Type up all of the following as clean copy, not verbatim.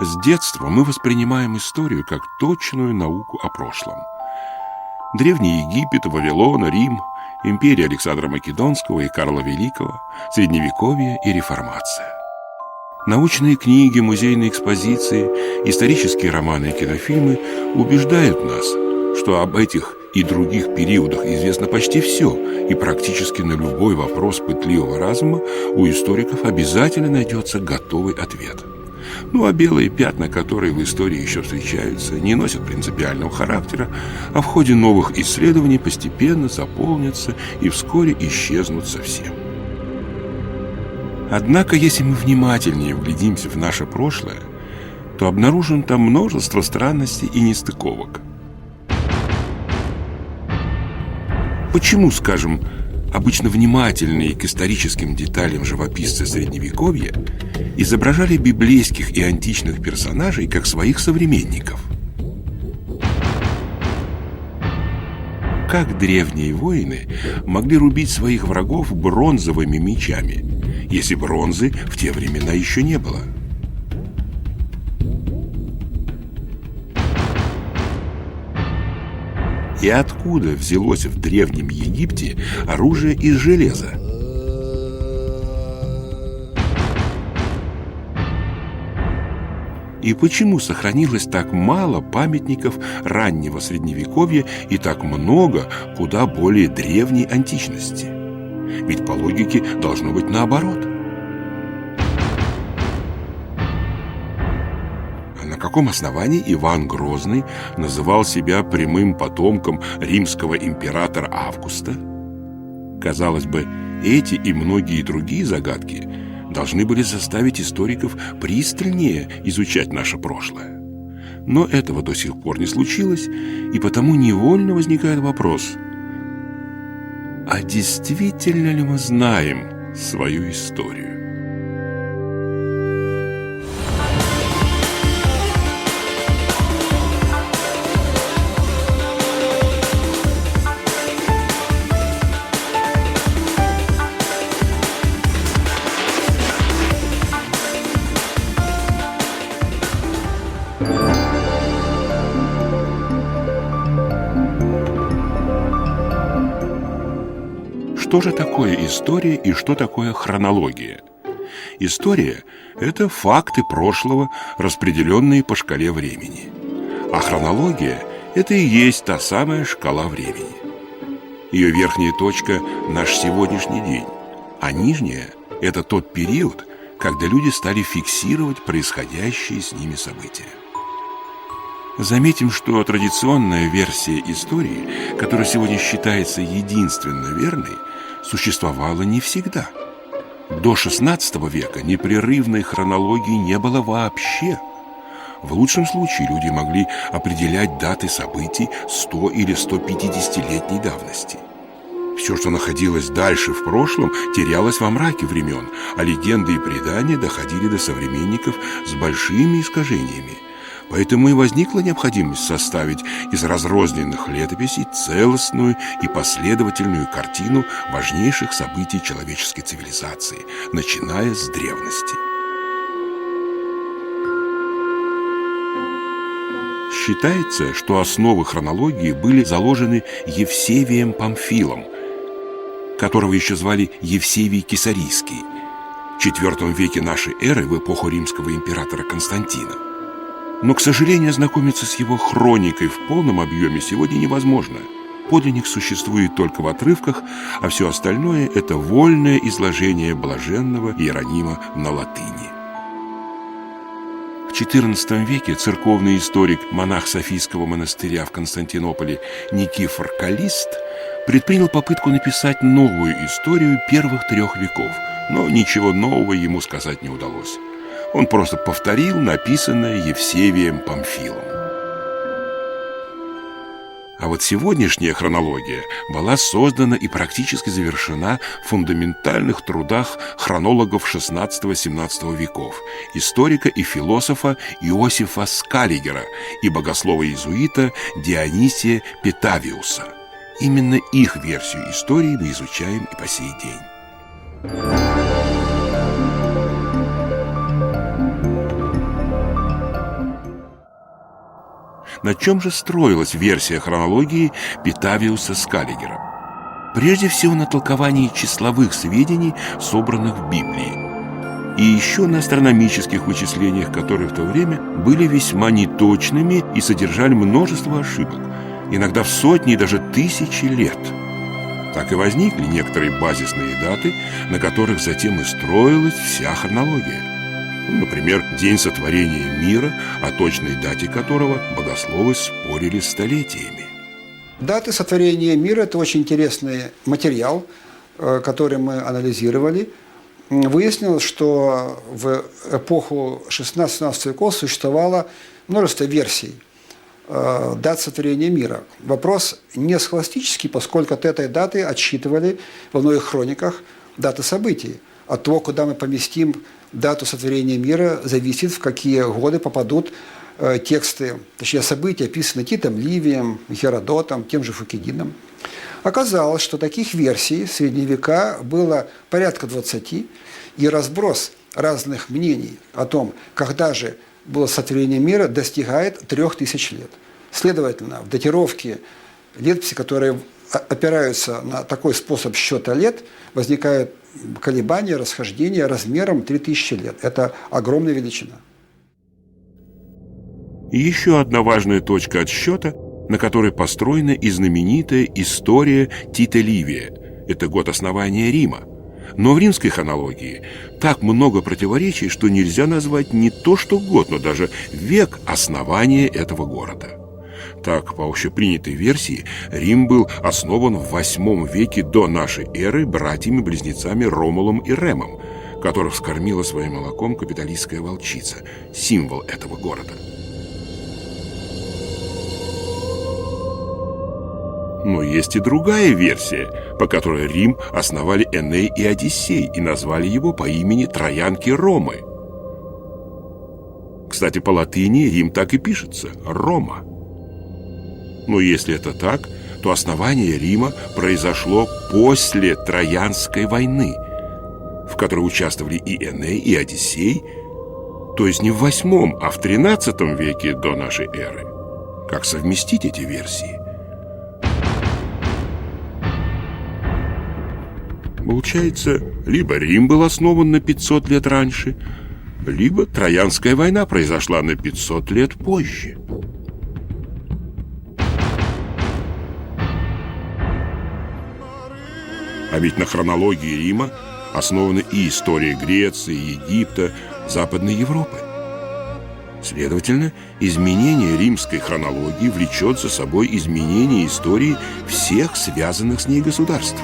С детства мы воспринимаем историю как точную науку о прошлом. Древний Египет, Вавилон, Рим, империя Александра Македонского и Карла Великого, Средневековье и Реформация. Научные книги, музейные экспозиции, исторические романы и кинофильмы убеждают нас, что об этих и других периодах известно почти все, и практически на любой вопрос пытливого разума у историков обязательно найдется готовый ответ. Ну а белые пятна, которые в истории еще встречаются, не носят принципиального характера, а в ходе новых исследований постепенно заполнятся и вскоре исчезнут совсем. Однако, если мы внимательнее вглядимся в наше прошлое, то обнаружим там множество странностей и нестыковок. Почему, скажем, обычно внимательные к историческим деталям живописцы Средневековья изображали библейских и античных персонажей как своих современников? Как древние воины могли рубить своих врагов бронзовыми мечами, если бронзы в те времена еще не было? И откуда взялось в Древнем Египте оружие из железа? И почему сохранилось так мало памятников раннего Средневековья и так много куда более древней античности? Ведь по логике должно быть наоборот. На каком основании Иван Грозный называл себя прямым потомком римского императора Августа? Казалось бы, эти и многие другие загадки должны были заставить историков пристальнее изучать наше прошлое. Но этого до сих пор не случилось, и потому невольно возникает вопрос: а действительно ли мы знаем свою историю? Что же такое история и что такое хронология? История – это факты прошлого, распределенные по шкале времени. А хронология – это и есть та самая шкала времени. Ее верхняя точка – наш сегодняшний день, а нижняя – это тот период, когда люди стали фиксировать происходящие с ними события. Заметим, что традиционная версия истории, которая сегодня считается единственно верной, существовала не всегда. До XVI века непрерывной хронологии не было вообще. В лучшем случае люди могли определять даты событий 100 или 150-летней давности. Все, что находилось дальше в прошлом, терялось во мраке времен, а легенды и предания доходили до современников с большими искажениями. Поэтому и возникла необходимость составить из разрозненных летописей целостную и последовательную картину важнейших событий человеческой цивилизации, начиная с древности. Считается, что основы хронологии были заложены Евсевием Памфилом, которого еще звали Евсевий Кесарийский, в IV веке нашей эры, в эпоху римского императора Константина. Но, к сожалению, ознакомиться с его хроникой в полном объеме сегодня невозможно. Подлинник существует только в отрывках, а все остальное – это вольное изложение блаженного Иеронима на латыни. В XIV веке церковный историк, монах Софийского монастыря в Константинополе Никифор Каллист предпринял попытку написать новую историю первых 3 веков, но ничего нового ему сказать не удалось. Он просто повторил написанное Евсевием Памфилом. А вот сегодняшняя хронология была создана и практически завершена в фундаментальных трудах хронологов XVI-XVII веков, историка и философа Иосифа Скаллигера и богослова-иезуита Дионисия Петавиуса. Именно их версию истории мы изучаем и по сей день. На чем же строилась версия хронологии Питавиуса Скаллигера? Прежде всего на толковании числовых сведений, собранных в Библии, и еще на астрономических вычислениях, которые в то время были весьма неточными и содержали множество ошибок, иногда в сотни и даже тысячи лет. Так и возникли некоторые базисные даты, на которых затем и строилась вся хронология. Например, день сотворения мира, о точной дате которого богословы спорили столетиями. Даты сотворения мира – это очень интересный материал, который мы анализировали. Выяснилось, что в эпоху 16-17 веков существовало множество версий дат сотворения мира. Вопрос не схоластический, поскольку от этой даты отсчитывали во многих хрониках даты событий. От того, куда мы поместим дату сотворения мира, зависит, в какие годы попадут тексты, точнее события, описанные Титом Ливием, Геродотом, тем же Фукидидом. Оказалось, что таких версий в средние века было порядка 20, и разброс разных мнений о том, когда же было сотворение мира, достигает 3000 лет. Следовательно, в датировке летописи, которые опираются на такой способ счета лет, возникают колебания, расхождения размером 3000 лет. Это огромная величина. И еще одна важная точка отсчета, на которой построена и знаменитая история Тита Ливия. Это год основания Рима. Но в римской хронологии так много противоречий, что нельзя назвать не то что год, но даже век основания этого города. Так, по общепринятой версии, Рим был основан в 8 веке до нашей эры братьями-близнецами Ромулом и Ремом, которых вскормила своим молоком капитолийская волчица, символ этого города. Но есть и другая версия, по которой Рим основали Эней и Одиссей и назвали его по имени троянки Ромы. Кстати, по латыни Рим так и пишется – Рома. Но если это так, то основание Рима произошло после Троянской войны, в которой участвовали и Эней, и Одиссей, то есть не в 8, а в 13 веке до нашей эры. Как совместить эти версии? Получается, либо Рим был основан на 500 лет раньше, либо Троянская война произошла на 500 лет позже. А ведь на хронологии Рима основаны и история Греции, Египта, Западной Европы. Следовательно, изменение римской хронологии влечет за собой изменение истории всех связанных с ней государств.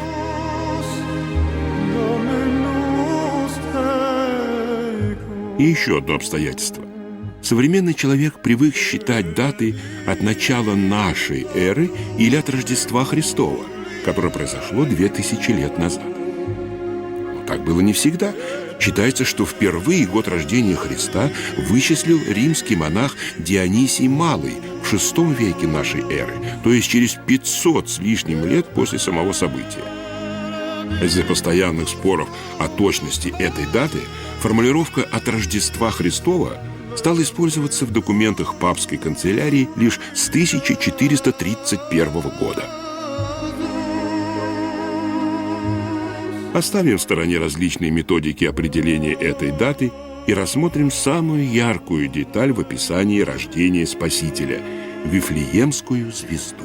И еще одно обстоятельство. Современный человек привык считать даты от начала нашей эры или от Рождества Христова, которое произошло 2000 лет назад. Но так было не всегда. Считается, что впервые год рождения Христа вычислил римский монах Дионисий Малый в VI веке нашей эры, то есть через 500 с лишним лет после самого события. Из-за постоянных споров о точности этой даты формулировка «от Рождества Христова» стала использоваться в документах папской канцелярии лишь с 1431 года. Оставим в стороне различные методики определения этой даты и рассмотрим самую яркую деталь в описании рождения Спасителя – Вифлеемскую звезду.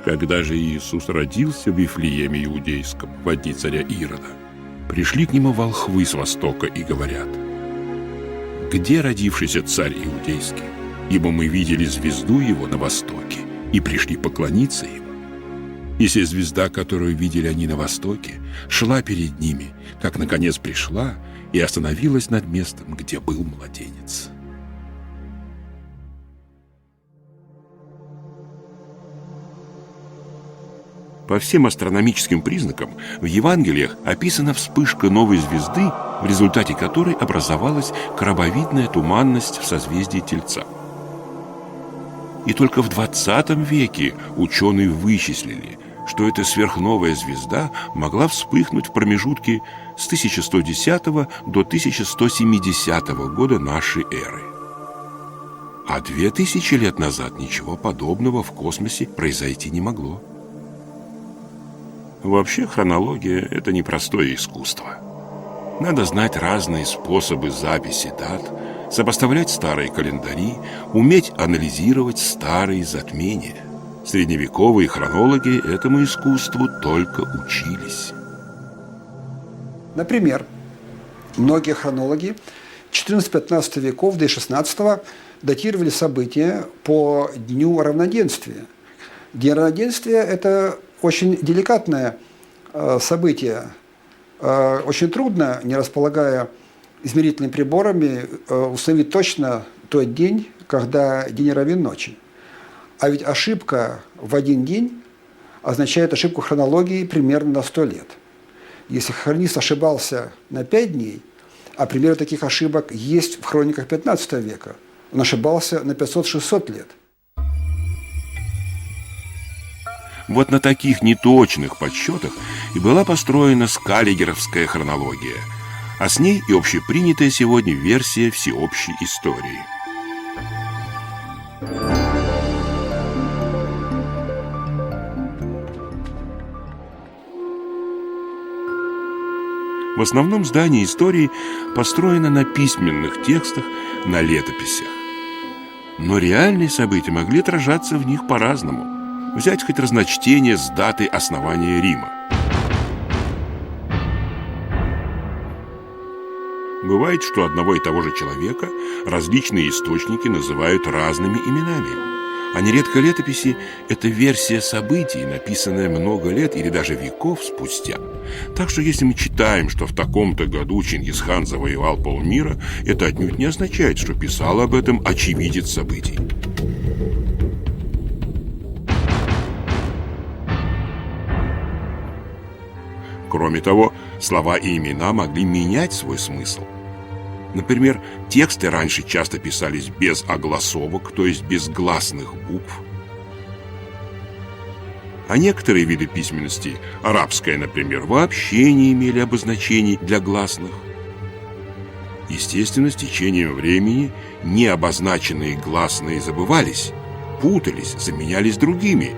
Когда же Иисус родился в Вифлееме Иудейском в дни царя Ирода, пришли к нему волхвы с востока и говорят: «Где родившийся царь Иудейский? Ибо мы видели звезду его на востоке и пришли поклониться ему». И сия звезда, которую видели они на востоке, шла перед ними, как наконец пришла и остановилась над местом, где был младенец. По всем астрономическим признакам в Евангелиях описана вспышка новой звезды, в результате которой образовалась крабовидная туманность в созвездии Тельца. И только в 20 веке ученые вычислили, что эта сверхновая звезда могла вспыхнуть в промежутке с 1110 до 1170 года нашей эры. А 2000 лет назад ничего подобного в космосе произойти не могло. Вообще хронология – это непростое искусство. Надо знать разные способы записи дат, сопоставлять старые календари, уметь анализировать старые затмения. Средневековые хронологи этому искусству только учились. Например, многие хронологи XIV-XV веков, да и XVI датировали события по Дню равноденствия. День равноденствия – это очень деликатное событие. Очень трудно, не располагая измерительными приборами, установить точно тот день, когда день равен ночи. А ведь ошибка в один день означает ошибку хронологии примерно на 100 лет. Если хронист ошибался на 5 дней, а примеры таких ошибок есть в хрониках XV века, он ошибался на 500-600 лет. Вот на таких неточных подсчетах и была построена скаллигеровская хронология, а с ней и общепринятая сегодня версия всеобщей истории. В основном здание истории построено на письменных текстах, на летописях. Но реальные события могли отражаться в них по-разному. Взять хоть разночтение с даты основания Рима. Бывает, что одного и того же человека различные источники называют разными именами. А нередко летописи – это версия событий, написанная много лет или даже веков спустя. Так что если мы читаем, что в таком-то году Чингисхан завоевал полмира, это отнюдь не означает, что писал об этом очевидец событий. Кроме того, слова и имена могли менять свой смысл. Например, тексты раньше часто писались без огласовок, то есть без гласных букв. А некоторые виды письменности, арабская, например, вообще не имели обозначений для гласных. Естественно, с течением времени необозначенные гласные забывались, путались, заменялись другими.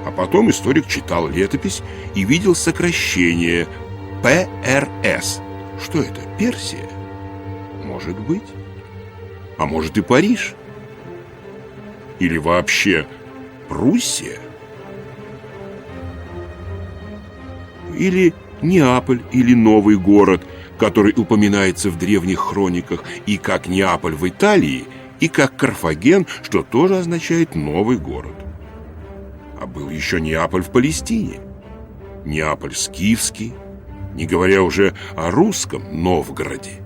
А потом историк читал летопись и видел сокращение ПРС. Что это? Персия? Может быть. А может и Париж? Или вообще Пруссия? Или Неаполь, или новый город, который упоминается в древних хрониках и как Неаполь в Италии, и как Карфаген, что тоже означает новый город. А был еще Неаполь в Палестине, Неаполь скифский, не говоря уже о русском Новгороде.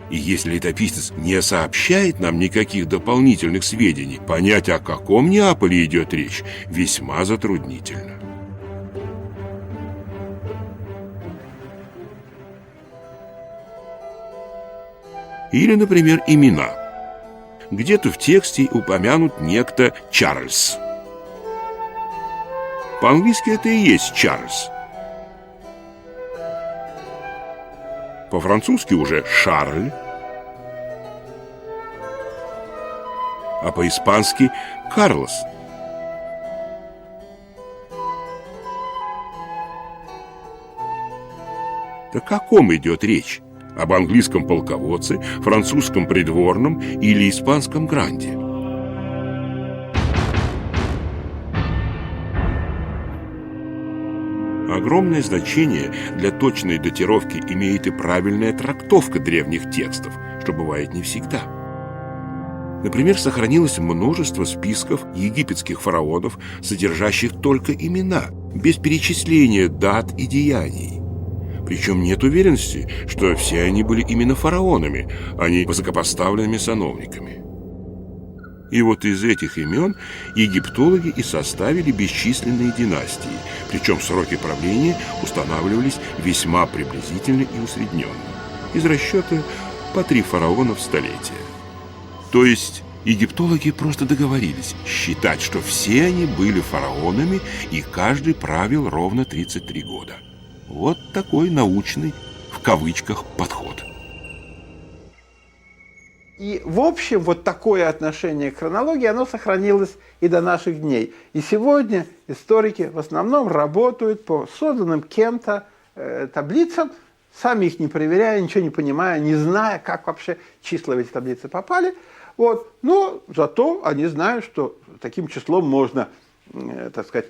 И если летописец не сообщает нам никаких дополнительных сведений, понять, о каком Неаполе идет речь, весьма затруднительно. Или, например, имена. Где-то в тексте упомянут некто Чарльз. По-английски это и есть Чарльз. По-французски уже Шарль. А по-испански Карлос. Так о ком идет речь? Об английском полководце, французском придворном или испанском гранде? Огромное значение для точной датировки имеет и правильная трактовка древних текстов, что бывает не всегда. Например, сохранилось множество списков египетских фараонов, содержащих только имена, без перечисления дат и деяний. Причем нет уверенности, что все они были именно фараонами, а не высокопоставленными сановниками. И вот из этих имен египтологи и составили бесчисленные династии, причем сроки правления устанавливались весьма приблизительно и усредненно, из расчета по 3 фараона в столетие. То есть египтологи просто договорились считать, что все они были фараонами, и каждый правил ровно 33 года. Вот такой научный, в кавычках, подход. И, в общем, вот такое отношение к хронологии, оно сохранилось и до наших дней. И сегодня историки в основном работают по созданным кем-то таблицам, сами их не проверяя, ничего не понимая, не зная, как вообще числа в эти таблицы попали. Вот. Но зато они знают, что таким числом можно, так сказать,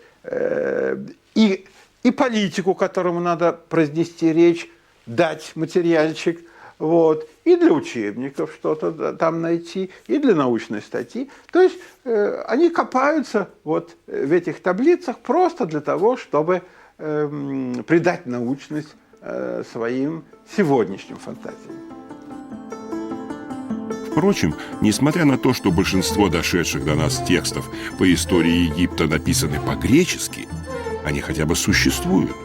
и политику, которому надо произнести речь, дать материальчик, вот, и для учебников что-то там найти, и для научной статьи. То есть они копаются вот в этих таблицах просто для того, чтобы придать научность своим сегодняшним фантазиям. Впрочем, несмотря на то, что большинство дошедших до нас текстов по истории Египта написаны по-гречески, они хотя бы существуют.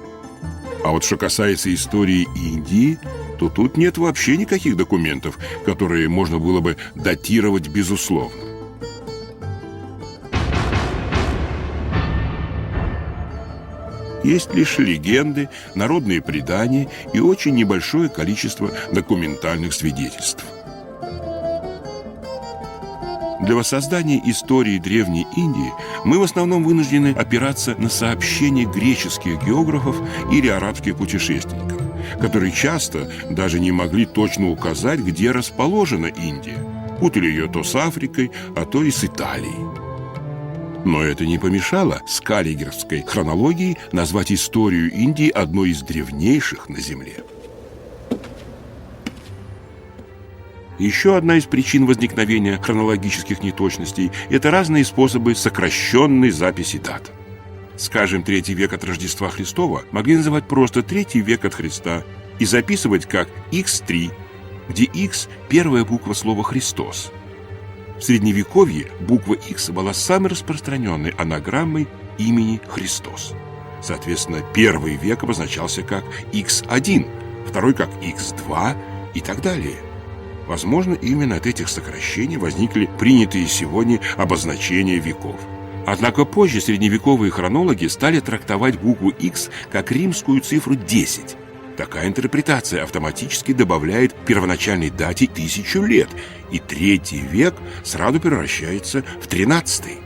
А вот что касается истории Индии, то тут нет вообще никаких документов, которые можно было бы датировать безусловно. Есть лишь легенды, народные предания и очень небольшое количество документальных свидетельств. Для воссоздания истории Древней Индии мы в основном вынуждены опираться на сообщения греческих географов или арабских путешественников, которые часто даже не могли точно указать, где расположена Индия. Путали ее то с Африкой, а то и с Италией. Но это не помешало скаллигеровской хронологии назвать историю Индии одной из древнейших на Земле. Еще одна из причин возникновения хронологических неточностей – это разные способы сокращенной записи дат. Скажем, 3 век от Рождества Христова могли называть просто 3 век от Христа и записывать как X3, где X – первая буква слова «Христос». В Средневековье буква X была самой распространенной анаграммой имени Христос. Соответственно, 1 век обозначался как X1, 2 как X2 и так далее. Возможно, именно от этих сокращений возникли принятые сегодня обозначения веков. Однако позже средневековые хронологи стали трактовать букву X как римскую цифру 10. Такая интерпретация автоматически добавляет первоначальной дате 1000 лет, и 3 век сразу превращается в 13-й.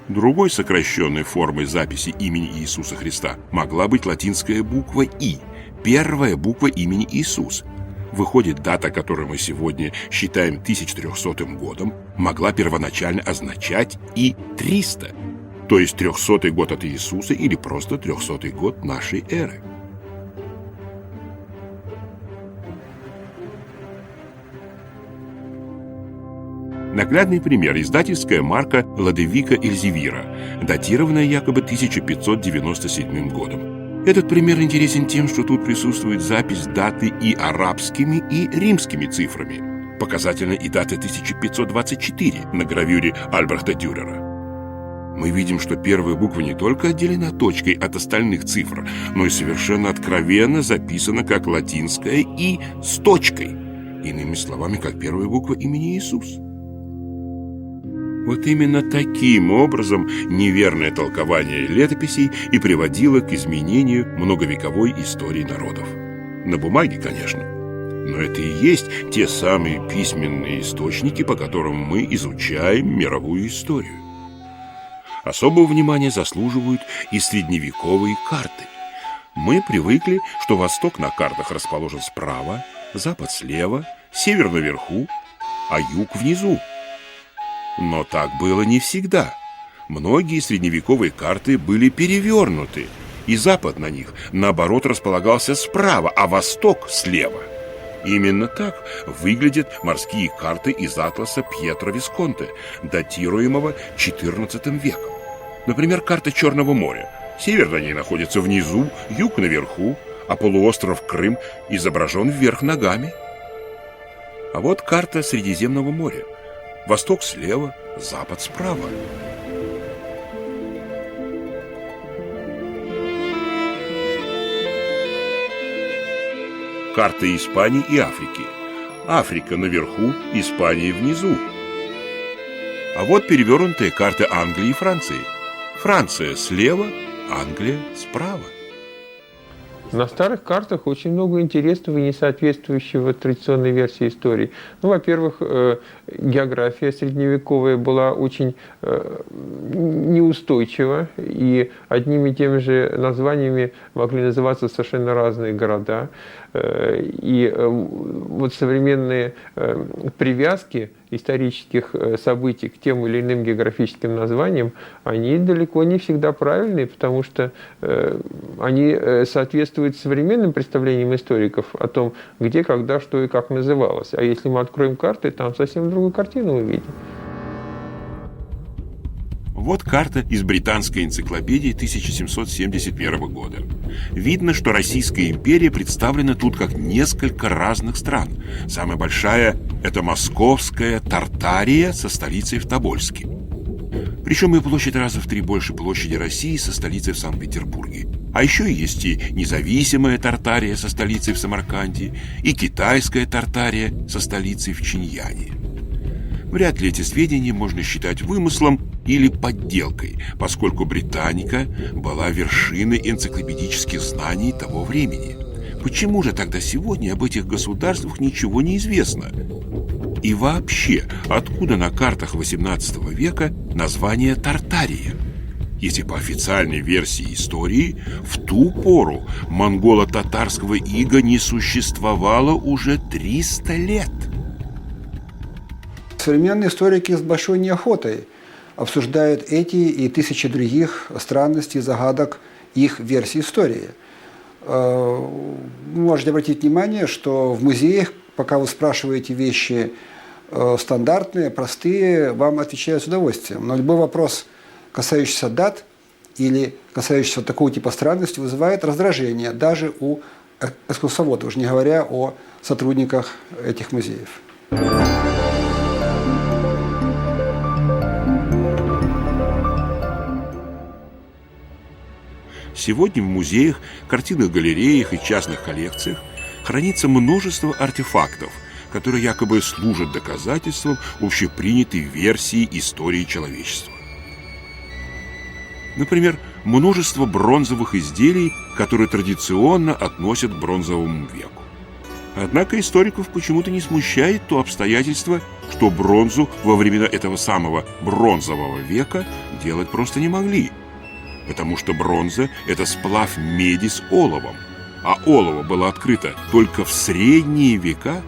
Другой сокращенной формой записи имени Иисуса Христа могла быть латинская буква «И», первая буква имени Иисус. Выходит, дата, которую мы сегодня считаем 1300 годом, могла первоначально означать и 300, то есть 300-й год от Иисуса или просто 300-й год нашей эры. Наглядный пример – издательская марка «Ладевика Эльзевира», датированная якобы 1597 годом. Этот пример интересен тем, что тут присутствует запись даты и арабскими, и римскими цифрами. Показательна и дата 1524 на гравюре Альбрехта Дюрера. Мы видим, что первая буква не только отделена точкой от остальных цифр, но и совершенно откровенно записана как латинская «И» с точкой. Иными словами, как первая буква имени Иисус. Вот именно таким образом неверное толкование летописей и приводило к изменению многовековой истории народов. На бумаге, конечно. Но это и есть те самые письменные источники, по которым мы изучаем мировую историю. Особого внимания заслуживают и средневековые карты. Мы привыкли, что восток на картах расположен справа, запад слева, север наверху, а юг внизу. Но так было не всегда. Многие средневековые карты были перевернуты, и запад на них, наоборот, располагался справа, а восток слева. Именно так выглядят морские карты из атласа Пьетро Висконте, датируемого XIV веком. Например, карта Черного моря. Север на ней находится внизу, юг наверху, а полуостров Крым изображен вверх ногами. А вот карта Средиземного моря. Восток слева, запад справа. Карта Испании и Африки. Африка наверху, Испания внизу. А вот перевернутая карта Англии и Франции. Франция слева, Англия справа. На старых картах очень много интересного и не соответствующего традиционной версии истории. Ну, во-первых, география средневековая была очень неустойчива, и одними и теми же названиями могли называться совершенно разные города. И вот современные привязки исторических событий к тем или иным географическим названиям, они далеко не всегда правильные, потому что они соответствуют современным представлениям историков о том, где, когда, что и как называлось. А если мы откроем карты, там совсем другую картину увидим. Вот карта из британской энциклопедии 1771 года. Видно, что Российская империя представлена тут как несколько разных стран. Самая большая – это Московская Тартария со столицей в Тобольске. Причем ее площадь раза в 3 больше площади России со столицей в Санкт-Петербурге. А еще есть и независимая Тартария со столицей в Самарканде, и китайская Тартария со столицей в Чиньяне. Вряд ли эти сведения можно считать вымыслом или подделкой, поскольку Британика была вершиной энциклопедических знаний того времени. Почему же тогда сегодня об этих государствах ничего не известно? И вообще, откуда на картах XVIII века название Тартария? Если по официальной версии истории, в ту пору монголо-татарского ига не существовало уже 300 лет. Современные историки с большой неохотой обсуждают эти и тысячи других странностей и загадок их версии истории. Вы можете обратить внимание, что в музеях, пока вы спрашиваете вещи стандартные, простые, вам отвечают с удовольствием. Но любой вопрос, касающийся дат или касающийся такого типа странностей, вызывает раздражение даже у экскурсоводов, уже не говоря о сотрудниках этих музеев. Сегодня в музеях, картинных галереях и частных коллекциях хранится множество артефактов, которые якобы служат доказательством общепринятой версии истории человечества. Например, множество бронзовых изделий, которые традиционно относят к бронзовому веку. Однако историков почему-то не смущает то обстоятельство, что бронзу во времена этого самого бронзового века делать просто не могли. Потому что бронза – это сплав меди с оловом, а олово было открыто только в средние века.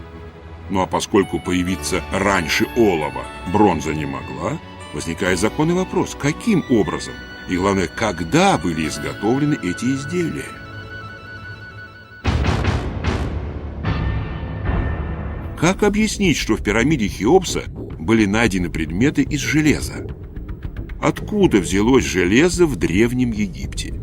Ну а поскольку появиться раньше олова бронза не могла, возникает законный вопрос, каким образом и, главное, когда были изготовлены эти изделия. Как объяснить, что в пирамиде Хеопса были найдены предметы из железа? Откуда взялось железо в Древнем Египте?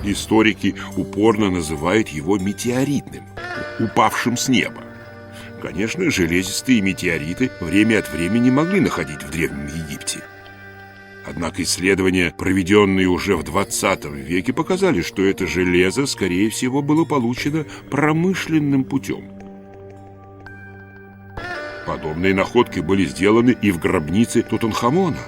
Историки упорно называют его метеоритным, упавшим с неба. Конечно, железистые метеориты время от времени могли находить в Древнем Египте. Однако исследования, проведенные уже в 20 веке, показали, что это железо, скорее всего, было получено промышленным путем. Подобные находки были сделаны и в гробнице Тутанхамона.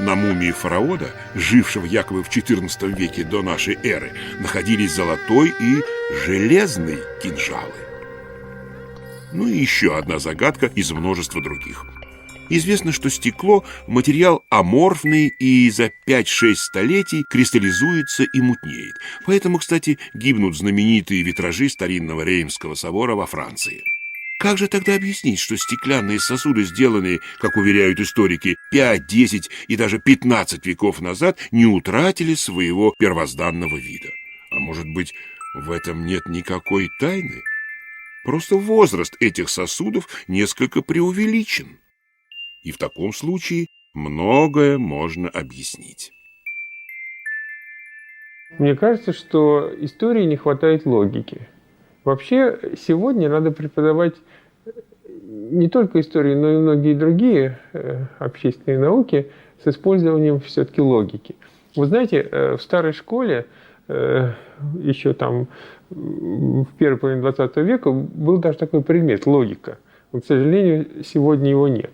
На мумии фараона, жившего якобы в XIV веке до нашей эры, находились золотой и железный кинжалы. Ну и еще одна загадка из множества других. Известно, что стекло – материал аморфный и за 5-6 столетий кристаллизуется и мутнеет. Поэтому, кстати, гибнут знаменитые витражи старинного Реймского собора во Франции. Как же тогда объяснить, что стеклянные сосуды, сделанные, как уверяют историки, 5, 10 и даже 15 веков назад, не утратили своего первозданного вида? А может быть, в этом нет никакой тайны? Просто возраст этих сосудов несколько преувеличен. И в таком случае многое можно объяснить. Мне кажется, что истории не хватает логики. Вообще, сегодня надо преподавать не только историю, но и многие другие общественные науки с использованием все-таки логики. Вы знаете, в старой школе, еще там в первой половине 20 века, был даже такой предмет – логика. Но, к сожалению, сегодня его нет.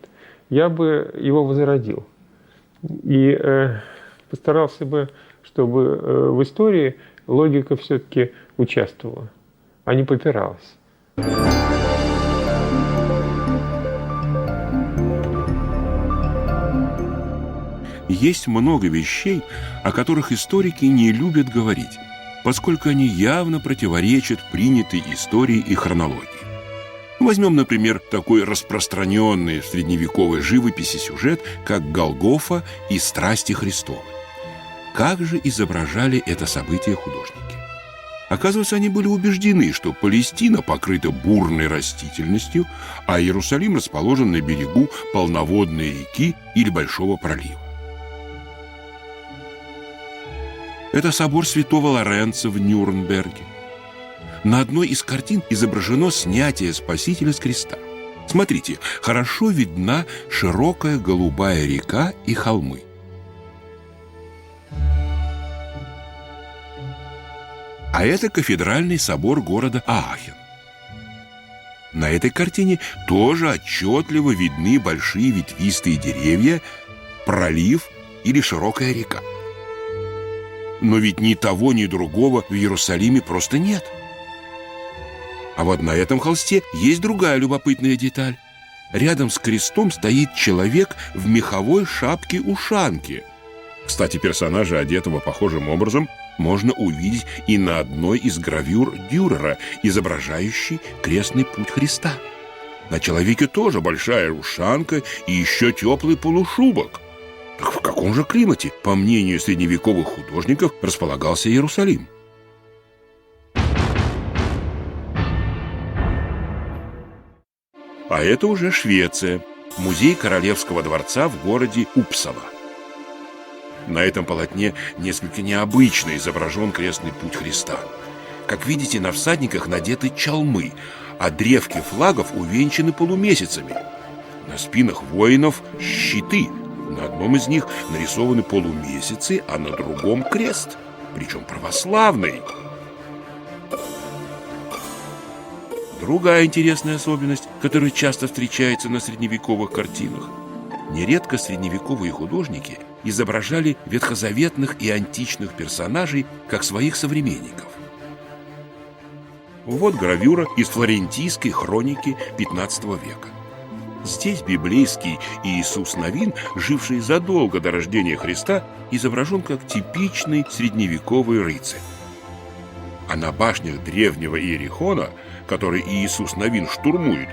Я бы его возродил. И постарался бы, чтобы в истории логика все-таки участвовала, а не попиралась. Есть много вещей, о которых историки не любят говорить, поскольку они явно противоречат принятой истории и хронологии. Возьмем, например, такой распространенный в средневековой живописи сюжет, как Голгофа и страсти Христовы. Как же изображали это событие художники? Оказывается, они были убеждены, что Палестина покрыта бурной растительностью, а Иерусалим расположен на берегу полноводной реки или большого пролива. Это собор святого Лоренцо в Нюрнберге. На одной из картин изображено снятие Спасителя с креста. Смотрите, хорошо видна широкая голубая река и холмы. А это кафедральный собор города Аахен. На этой картине тоже отчетливо видны большие ветвистые деревья, пролив или широкая река. Но ведь ни того, ни другого в Иерусалиме просто нет. А вот на этом холсте есть другая любопытная деталь. Рядом с крестом стоит человек в меховой шапке-ушанке. Кстати, персонажа, одетого похожим образом, можно увидеть и на одной из гравюр Дюрера, изображающей крестный путь Христа. На человеке тоже большая ушанка и еще теплый полушубок. Так в каком же климате, по мнению средневековых художников, располагался Иерусалим? А это уже Швеция, музей Королевского дворца в городе Упсала. На этом полотне несколько необычно изображен крестный путь Христа. Как видите, на всадниках надеты чалмы, а древки флагов увенчаны полумесяцами. На спинах воинов щиты. На одном из них нарисованы полумесяцы, а на другом крест, причем православный. Другая интересная особенность, которая часто встречается на средневековых картинах. Нередко средневековые художники изображали ветхозаветных и античных персонажей как своих современников. Вот гравюра из флорентийской хроники XV века. Здесь библейский Иисус Навин, живший задолго до рождения Христа, изображен как типичный средневековый рыцарь. А на башнях древнего Иерихона, который Иисус Навин штурмует,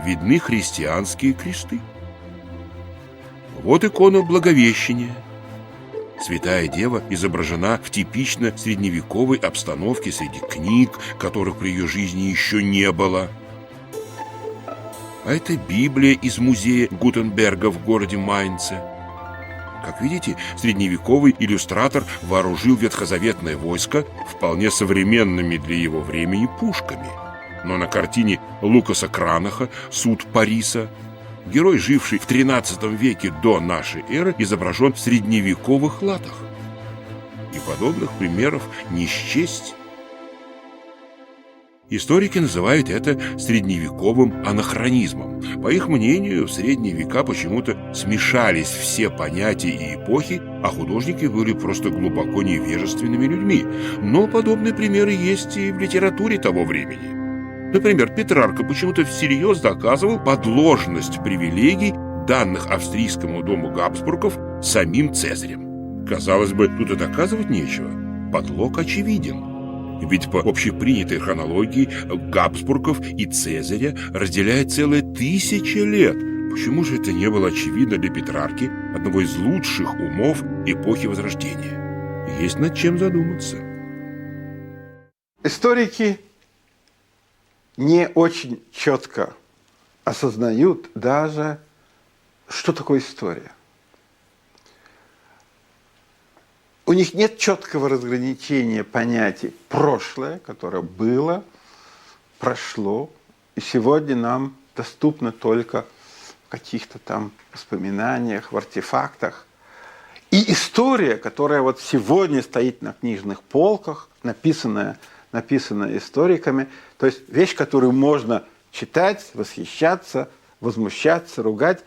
видны христианские кресты. Вот икона Благовещения. Святая Дева изображена в типично средневековой обстановке среди книг, которых при ее жизни еще не было. А это Библия из музея Гутенберга в городе Майнце. Как видите, средневековый иллюстратор вооружил ветхозаветное войско вполне современными для его времени пушками. Но на картине Лукаса Кранаха «Суд Париса» герой, живший в XIII веке до нашей эры, изображен в средневековых латах. И подобных примеров не счесть. Историки называют это средневековым анахронизмом. По их мнению, в средние века почему-то смешались все понятия и эпохи, а художники были просто глубоко невежественными людьми. Но подобные примеры есть и в литературе того времени. Например, Петрарка почему-то всерьез доказывал подложность привилегий, данных австрийскому дому Габсбургов самим Цезарем. Казалось бы, тут и доказывать нечего. Подлог очевиден. Ведь по общепринятой хронологии Габсбургов и Цезаря разделяет целые 1000 лет. Почему же это не было очевидно для Петрарки, одного из лучших умов эпохи Возрождения? Есть над чем задуматься. Историки не очень четко осознают даже, что такое история. У них нет четкого разграничения понятий прошлое, которое было, прошло, и сегодня нам доступно только в каких-то там воспоминаниях, в артефактах. И история, которая вот сегодня стоит на книжных полках, написанная историками, то есть вещь, которую можно читать, восхищаться, возмущаться, ругать.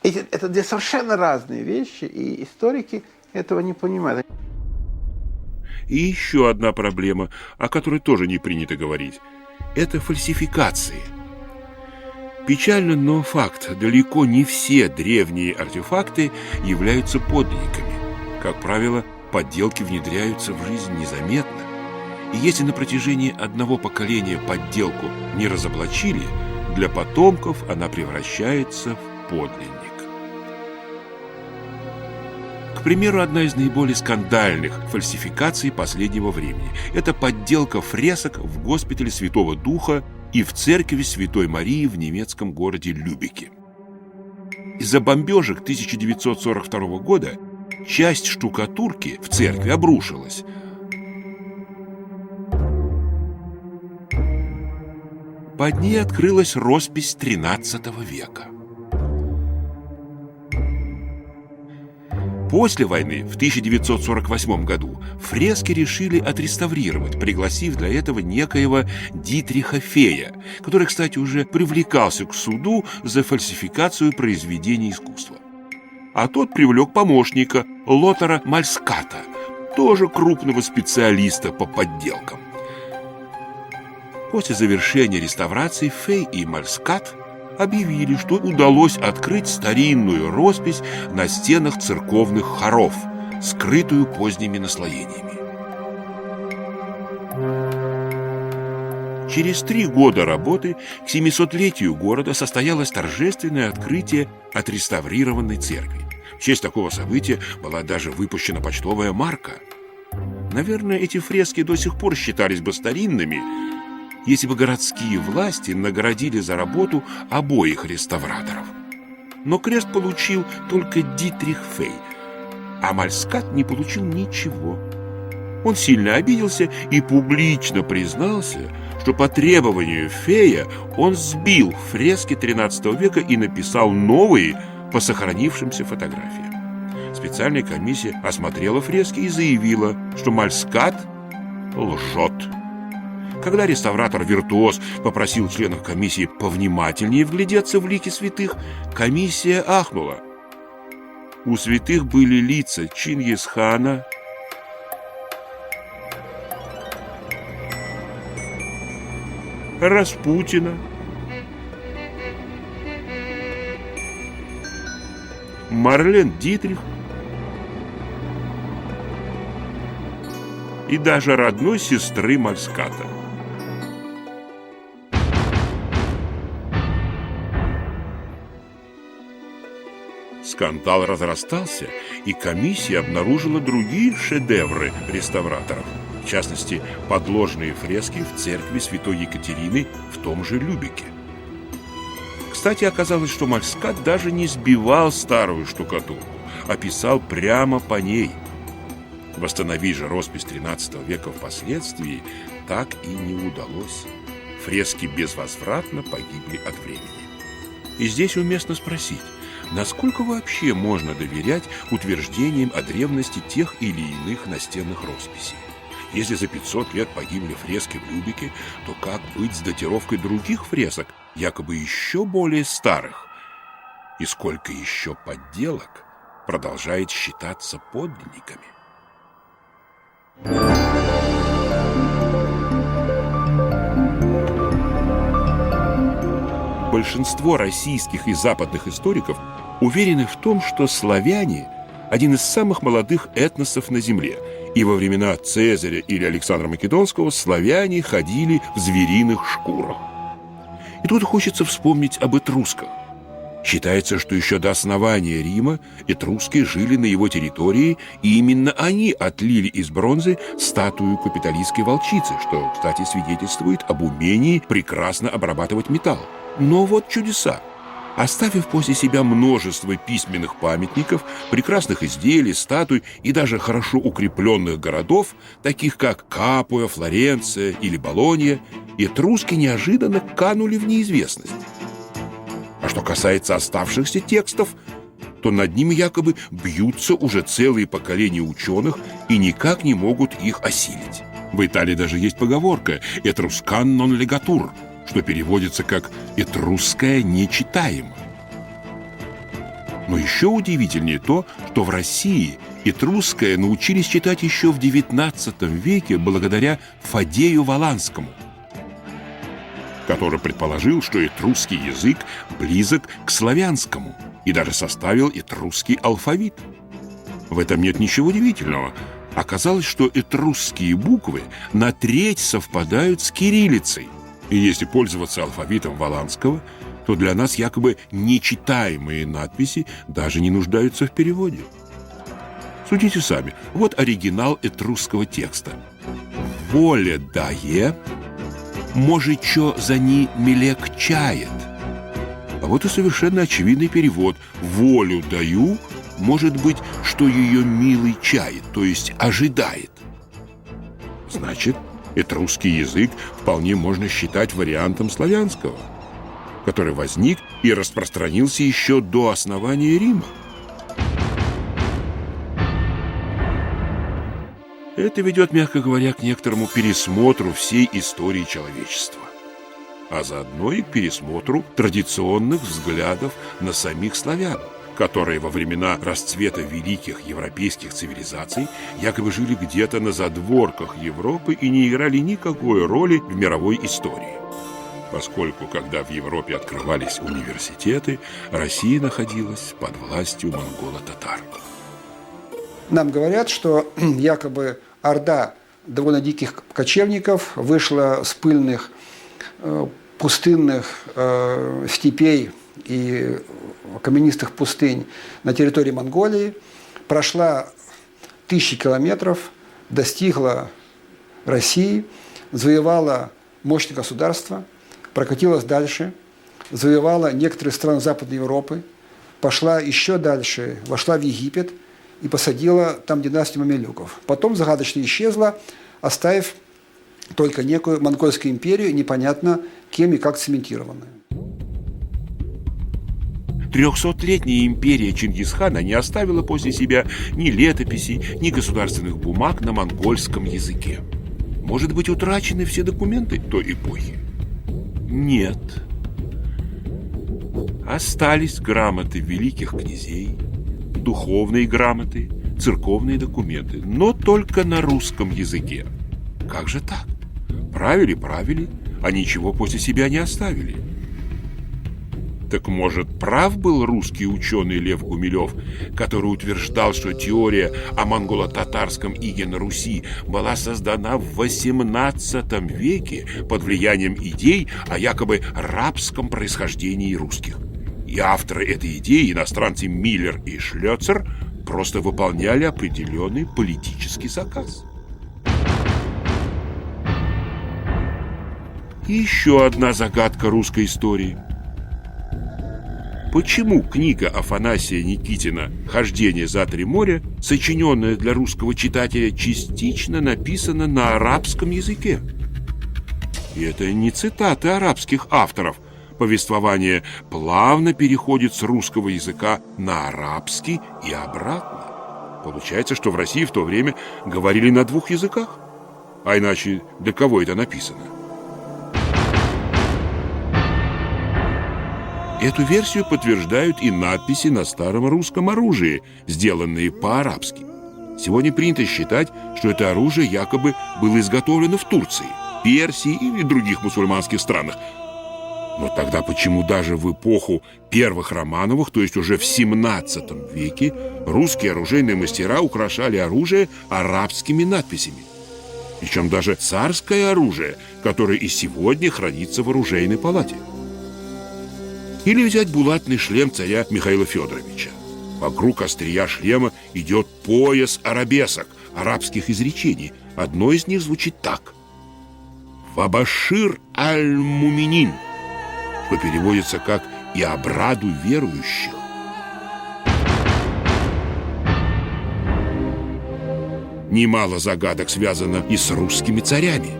Это две совершенно разные вещи, и историки этого не понимают. И еще одна проблема, о которой тоже не принято говорить – это фальсификации. Печально, но факт – далеко не все древние артефакты являются подлинниками. Как правило, подделки внедряются в жизнь незаметно. И если на протяжении одного поколения подделку не разоблачили, для потомков она превращается в подлинник. К примеру, одна из наиболее скандальных фальсификаций последнего времени – это подделка фресок в госпитале Святого Духа и в церкви Святой Марии в немецком городе Любеке. Из-за бомбежек 1942 года часть штукатурки в церкви обрушилась. Под ней открылась роспись XIII века. После войны, в 1948 году, фрески решили отреставрировать, пригласив для этого некоего Дитриха Фея, который, кстати, уже привлекался к суду за фальсификацию произведений искусства. А тот привлек помощника Лотара Мальската, тоже крупного специалиста по подделкам. После завершения реставрации Фей и Мальскат объявили, что удалось открыть старинную роспись на стенах церковных хоров, скрытую поздними наслоениями. Через 3 года работы к 700-летию города состоялось торжественное открытие отреставрированной церкви. В честь такого события была даже выпущена почтовая марка. Наверное, эти фрески до сих пор считались бы старинными, если бы городские власти наградили за работу обоих реставраторов. Но крест получил только Дитрих Фей, а Мальскат не получил ничего. Он сильно обиделся и публично признался, что по требованию Фея он сбил фрески XIII века и написал новые по сохранившимся фотографиям. Специальная комиссия осмотрела фрески и заявила, что Мальскат лжет. Когда реставратор-виртуоз попросил членов комиссии повнимательнее вглядеться в лики святых, комиссия ахнула. У святых были лица Чингисхана, Распутина, Марлен Дитрих и даже родной сестры Мальската. Скандал разрастался, и комиссия обнаружила другие шедевры реставраторов, в частности, подложные фрески в церкви Святой Екатерины в том же Любеке. Кстати, оказалось, что Мальскат даже не сбивал старую штукатурку, а писал прямо по ней. Восстановить же роспись XIII века впоследствии так и не удалось. Фрески безвозвратно погибли от времени. И здесь уместно спросить, насколько вообще можно доверять утверждениям о древности тех или иных настенных росписей? Если за 500 лет погибли фрески в Любеке, то как быть с датировкой других фресок, якобы еще более старых? И сколько еще подделок продолжает считаться подлинниками? Большинство российских и западных историков уверены в том, что славяне – один из самых молодых этносов на Земле, и во времена Цезаря или Александра Македонского славяне ходили в звериных шкурах. И тут хочется вспомнить об этрусках. Считается, что еще до основания Рима этруски жили на его территории, и именно они отлили из бронзы статую капитолийской волчицы, что, кстати, свидетельствует об умении прекрасно обрабатывать металл. Но вот чудеса. Оставив после себя множество письменных памятников, прекрасных изделий, статуй и даже хорошо укрепленных городов, таких как Капуя, Флоренция или Болонья, этруски неожиданно канули в неизвестность. А что касается оставшихся текстов, то над ними якобы бьются уже целые поколения ученых и никак не могут их осилить. В Италии даже есть поговорка «этрускан нон легатур», что переводится как «этрусская не читаема». Но еще удивительнее то, что в России этрусское научились читать еще в XIX веке благодаря Фадею Воланскому, который предположил, что этрусский язык близок к славянскому и даже составил этрусский алфавит. В этом нет ничего удивительного. Оказалось, что этрусские буквы на треть совпадают с кириллицей. И если пользоваться алфавитом Воланского, то для нас якобы нечитаемые надписи даже не нуждаются в переводе. Судите сами. Вот оригинал этрусского текста. «Воле дае, может, чё за ни мелегчает». А вот и совершенно очевидный перевод. «Волю даю, может быть, что ее милый чает», то есть ожидает. Значит, этрусский язык вполне можно считать вариантом славянского, который возник и распространился еще до основания Рима. Это ведет, мягко говоря, к некоторому пересмотру всей истории человечества, а заодно и к пересмотру традиционных взглядов на самих славян, которые во времена расцвета великих европейских цивилизаций якобы жили где-то на задворках Европы и не играли никакой роли в мировой истории. Поскольку, когда в Европе открывались университеты, Россия находилась под властью монголо-татар. Нам говорят, что якобы орда довольно диких кочевников вышла с пыльных пустынных степей и каменистых пустынь на территории Монголии, прошла 1000 километров, достигла России, завоевала мощное государство, прокатилась дальше, завоевала некоторые страны Западной Европы, пошла еще дальше, вошла в Египет и посадила там династию мамилюков. Потом загадочно исчезла, оставив только некую монгольскую империю, непонятно кем и как цементированную. 300-летняя империя Чингисхана не оставила после себя ни летописей, ни государственных бумаг на монгольском языке. Может быть, утрачены все документы той эпохи? Нет. Остались грамоты великих князей, духовные грамоты, церковные документы, но только на русском языке. Как же так? Правили, а ничего после себя не оставили. Так может, прав был русский ученый Лев Гумилев, который утверждал, что теория о монголо-татарском иге на Руси была создана в XVIII веке под влиянием идей о якобы рабском происхождении русских. И авторы этой идеи, иностранцы Миллер и Шлёцер, просто выполняли определенный политический заказ. И еще одна загадка русской истории. Почему книга Афанасия Никитина «Хождение за 3 моря», сочиненная для русского читателя, частично написана на арабском языке? И это не цитаты арабских авторов. Повествование плавно переходит с русского языка на арабский и обратно. Получается, что в России в то время говорили на 2 языках. А иначе для кого это написано? Эту версию подтверждают и надписи на старом русском оружии, сделанные по-арабски. Сегодня принято считать, что это оружие якобы было изготовлено в Турции, Персии или других мусульманских странах. Но тогда почему даже в эпоху первых Романовых, то есть уже в 17 веке, русские оружейные мастера украшали оружие арабскими надписями? Причем даже царское оружие, которое и сегодня хранится в оружейной палате. Или взять булатный шлем царя Михаила Федоровича. Вокруг острия шлема идет пояс арабесок, арабских изречений. Одно из них звучит так: «Вабашир аль-муминин», что переводится как «и обрадуй верующих». Немало загадок связано и с русскими царями.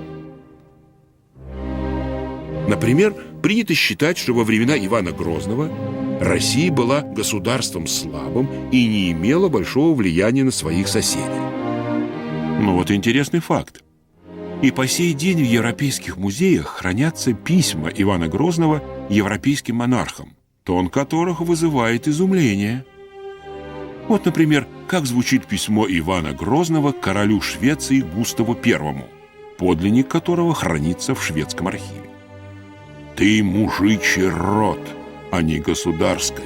Например, принято считать, что во времена Ивана Грозного Россия была государством слабым и не имела большого влияния на своих соседей. Ну вот интересный факт. И по сей день в европейских музеях хранятся письма Ивана Грозного европейским монархам, тон которых вызывает изумление. Вот, например, как звучит письмо Ивана Грозного королю Швеции Густаву I, подлинник которого хранится в шведском архиве. «Ты мужичий род, а не государской.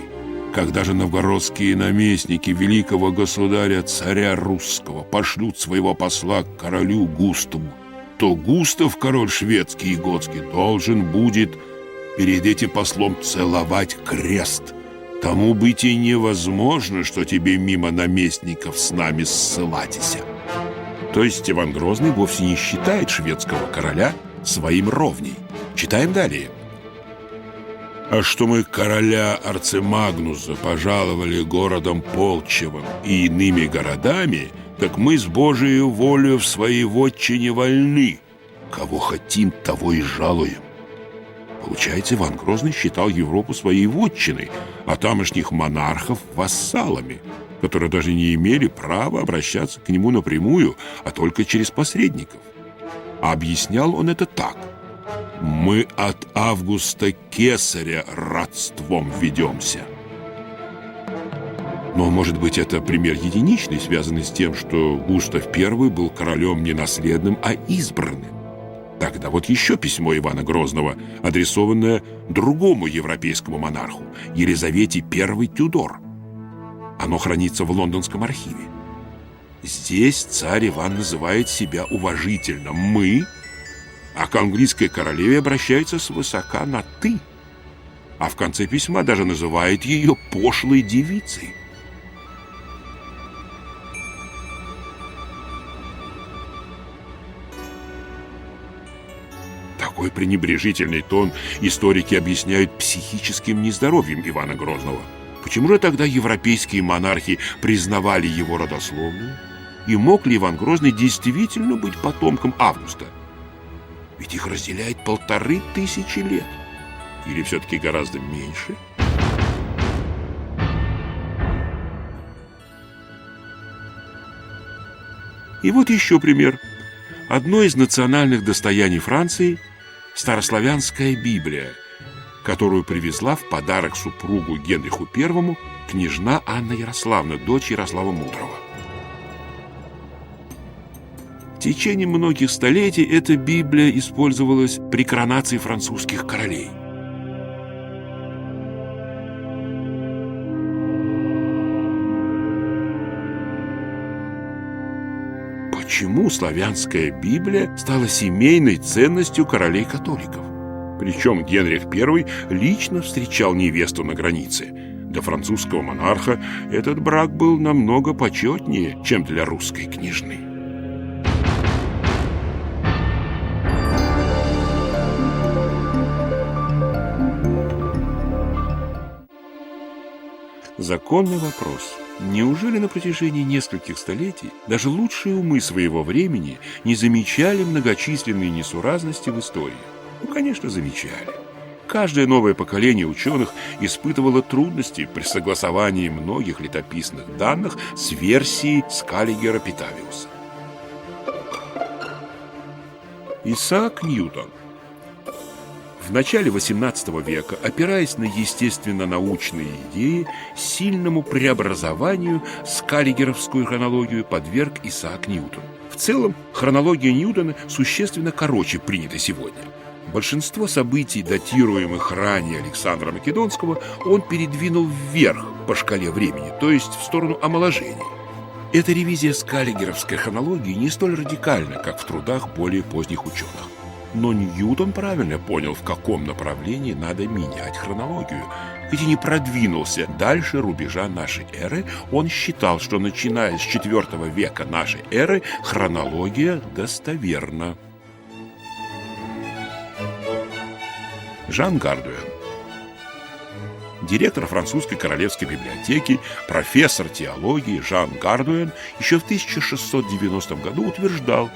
Когда же новгородские наместники великого государя царя русского пошлют своего посла к королю Густаву, то Густав, король шведский и готский, должен будет перед этим послом целовать крест. Тому быть и невозможно, что тебе мимо наместников с нами ссылатися». То есть Иван Грозный вовсе не считает шведского короля своим ровней. Читаем далее. «А что мы короля Арцемагнуса пожаловали городом Полчевым и иными городами, так мы с Божией волею в своей вотчине вольны. Кого хотим, того и жалуем». Получается, Иван Грозный считал Европу своей вотчиной, а тамошних монархов вассалами, которые даже не имели права обращаться к нему напрямую, а только через посредников. А объяснял он это так: «Мы от Августа Кесаря родством ведемся». Но, может быть, это пример единичный, связанный с тем, что Густав I был королем не наследным, а избранным. Тогда вот еще письмо Ивана Грозного, адресованное другому европейскому монарху, Елизавете I Тюдор. Оно хранится в лондонском архиве. Здесь царь Иван называет себя уважительно «мы», а к английской королеве обращается свысока на «ты», а в конце письма даже называет ее пошлой девицей. Такой пренебрежительный тон историки объясняют психическим нездоровьем Ивана Грозного. Почему же тогда европейские монархи признавали его родословную? И мог ли Иван Грозный действительно быть потомком Августа? Ведь их разделяет 1500 лет. Или все-таки гораздо меньше? И вот еще пример. Одно из национальных достояний Франции – старославянская Библия, которую привезла в подарок супругу Генриху I княжна Анна Ярославна, дочь Ярослава Мудрого. В течение многих столетий эта Библия использовалась при коронации французских королей. Почему славянская Библия стала семейной ценностью королей-католиков? Причем Генрих I лично встречал невесту на границе. Для французского монарха этот брак был намного почетнее, чем для русской княжны. Законный вопрос. Неужели на протяжении нескольких столетий даже лучшие умы своего времени не замечали многочисленные несуразности в истории? Ну, конечно, замечали. Каждое новое поколение ученых испытывало трудности при согласовании многих летописных данных с версией Скаллигера Питавиуса. Исаак Ньютон. В начале XVIII века, опираясь на естественно-научные идеи, сильному преобразованию скаллигеровскую хронологию подверг Исаак Ньютон. В целом, хронология Ньютона существенно короче принятой сегодня. Большинство событий, датируемых ранее Александра Македонского, он передвинул вверх по шкале времени, то есть в сторону омоложения. Эта ревизия скаллигеровской хронологии не столь радикальна, как в трудах более поздних ученых. Но Ньютон правильно понял, в каком направлении надо менять хронологию. Ведь и не продвинулся дальше рубежа нашей эры, он считал, что начиная с IV века нашей эры хронология достоверна. Жан Гардуэн. Директор французской королевской библиотеки, профессор теологии Жан Гардуэн еще в 1690 году утверждал,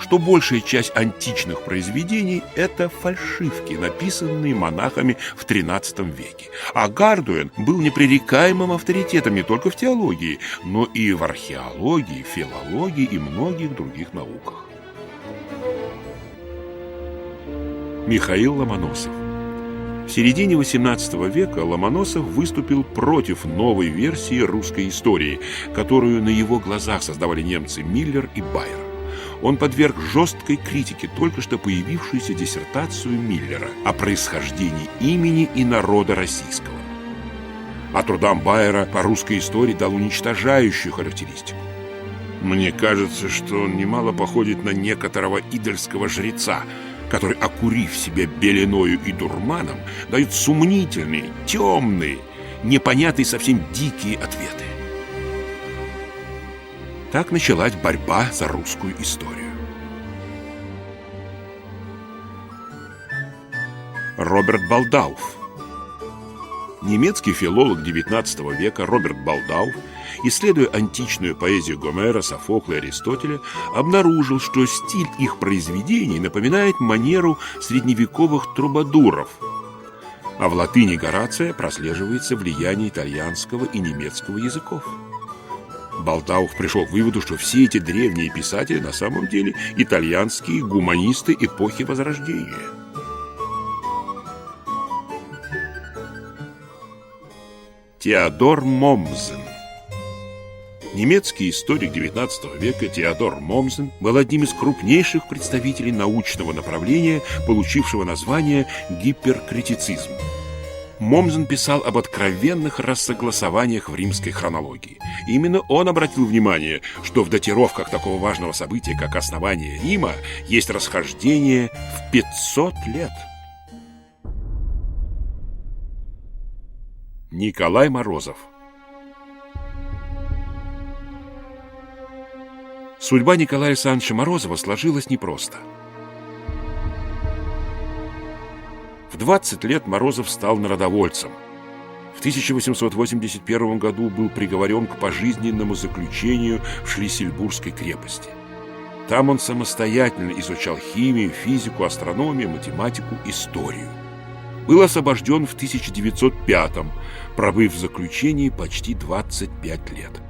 что большая часть античных произведений – это фальшивки, написанные монахами в XIII веке. А Гардуэн был непререкаемым авторитетом не только в теологии, но и в археологии, филологии и многих других науках. Михаил Ломоносов. В В середине XVIII века Ломоносов выступил против новой версии русской истории, которую на его глазах создавали немцы Миллер и Байер. Он подверг жесткой критике только что появившуюся диссертацию Миллера о происхождении имени и народа российского. А трудам Байера по русской истории дал уничтожающую характеристику. Мне кажется, что он немало походит на некоторого идольского жреца, который, окурив себя беленою и дурманом, дает сомнительные, темные, непонятные, совсем дикие ответы. Так началась борьба за русскую историю. Роберт Балдауф. Немецкий филолог XIX века Роберт Балдауф, исследуя античную поэзию Гомера, Софокла и Аристотеля, обнаружил, что стиль их произведений напоминает манеру средневековых трубадуров, а в латыни Горация прослеживается влияние итальянского и немецкого языков. Балдауф пришел к выводу, что все эти древние писатели на самом деле итальянские гуманисты эпохи Возрождения. Теодор Момзен. Немецкий историк XIX века Теодор Момзен был одним из крупнейших представителей научного направления, получившего название гиперкритицизм. Момзен писал об откровенных рассогласованиях в римской хронологии. Именно он обратил внимание, что в датировках такого важного события, как основание Рима, есть расхождение в 500 лет. Николай Морозов. Судьба Николая Александровича Морозова сложилась непросто. В 20 лет Морозов стал народовольцем. В 1881 году был приговорен к пожизненному заключению в Шлиссельбургской крепости. Там он самостоятельно изучал химию, физику, астрономию, математику, историю. Был освобожден в 1905-м, пробыв в заключении почти 25 лет.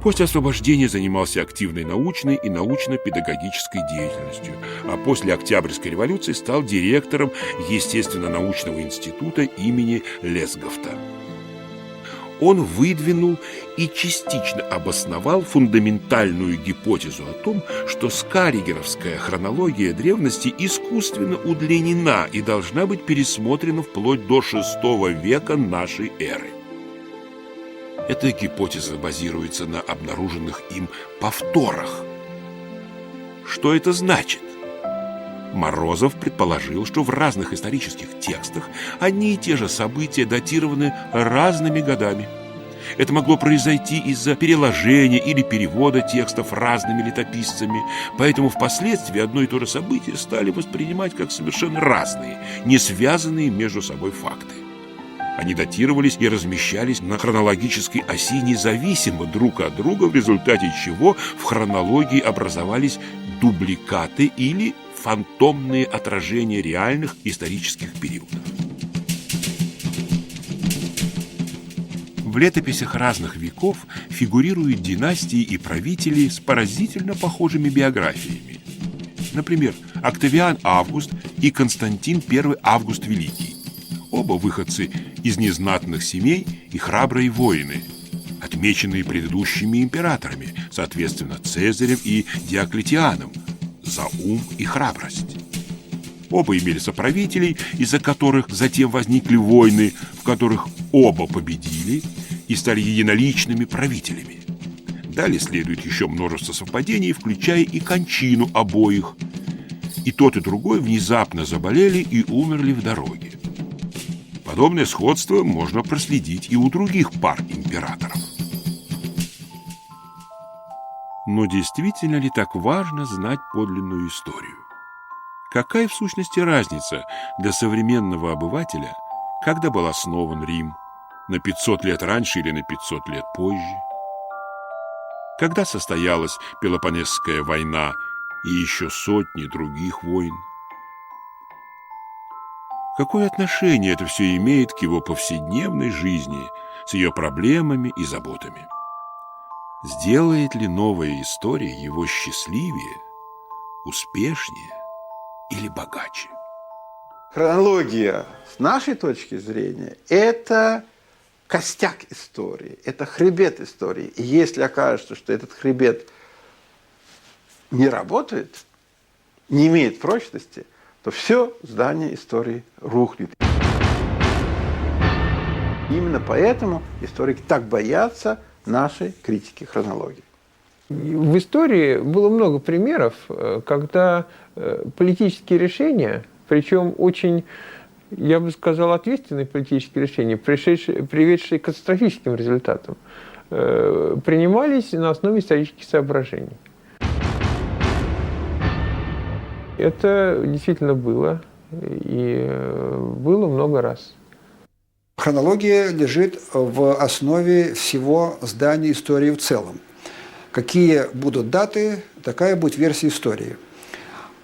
После освобождения занимался активной научной и научно-педагогической деятельностью, а после Октябрьской революции стал директором Естественно-научного института имени Лесгафта. Он выдвинул и частично обосновал фундаментальную гипотезу о том, что скарригеровская хронология древности искусственно удлинена и должна быть пересмотрена вплоть до VI века нашей эры. Эта гипотеза базируется на обнаруженных им повторах. Что это значит? Морозов предположил, что в разных исторических текстах одни и те же события датированы разными годами. Это могло произойти из-за переложения или перевода текстов разными летописцами, поэтому впоследствии одно и то же событие стали воспринимать как совершенно разные, не связанные между собой факты. Они датировались и размещались на хронологической оси независимо друг от друга, в результате чего в хронологии образовались дубликаты или фантомные отражения реальных исторических периодов. В летописях разных веков фигурируют династии и правители с поразительно похожими биографиями. Например, Октавиан Август и Константин I Август Великий. Оба выходцы из незнатных семей и храбрые воины, отмеченные предыдущими императорами, соответственно, Цезарем и Диоклетианом, за ум и храбрость. Оба имели соправителей, из-за которых затем возникли войны, в которых оба победили и стали единоличными правителями. Далее следует еще множество совпадений, включая и кончину обоих. И тот, и другой внезапно заболели и умерли в дороге. Подобное сходство можно проследить и у других пар императоров. Но действительно ли так важно знать подлинную историю? Какая в сущности разница для современного обывателя, когда был основан Рим, на 500 лет раньше или на 500 лет позже? Когда состоялась Пелопоннесская война и еще сотни других войн? Какое отношение это все имеет к его повседневной жизни с ее проблемами и заботами? Сделает ли новая история его счастливее, успешнее или богаче? Хронология, с нашей точки зрения, это костяк истории, это хребет истории. И если окажется, что этот хребет не работает, не имеет прочности, то все здание истории рухнет. Именно поэтому историки так боятся нашей критики хронологии. В истории было много примеров, когда политические решения, причем очень, я бы сказал, ответственные политические решения, приведшие к катастрофическим результатам, принимались на основе исторических соображений. Это действительно было, и было много раз. Хронология лежит в основе всего здания истории в целом. Какие будут даты, такая будет версия истории.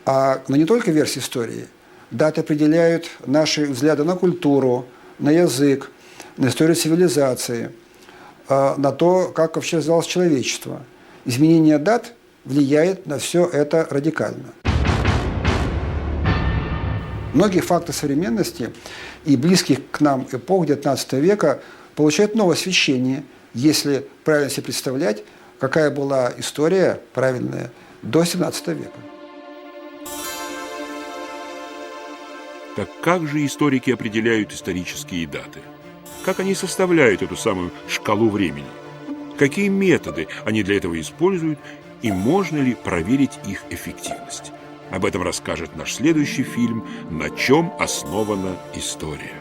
Но не только версия истории. Даты определяют наши взгляды на культуру, на язык, на историю цивилизации, на то, как вообще развивалось человечество. Изменение дат влияет на все это радикально. Многие факты современности и близких к нам эпох XIX века получают новое освещение, если правильно себе представлять, какая была история правильная до XVII века. Так как же историки определяют исторические даты? Как они составляют эту самую шкалу времени? Какие методы они для этого используют и можно ли проверить их эффективность? Об этом расскажет наш следующий фильм «На чем основана история».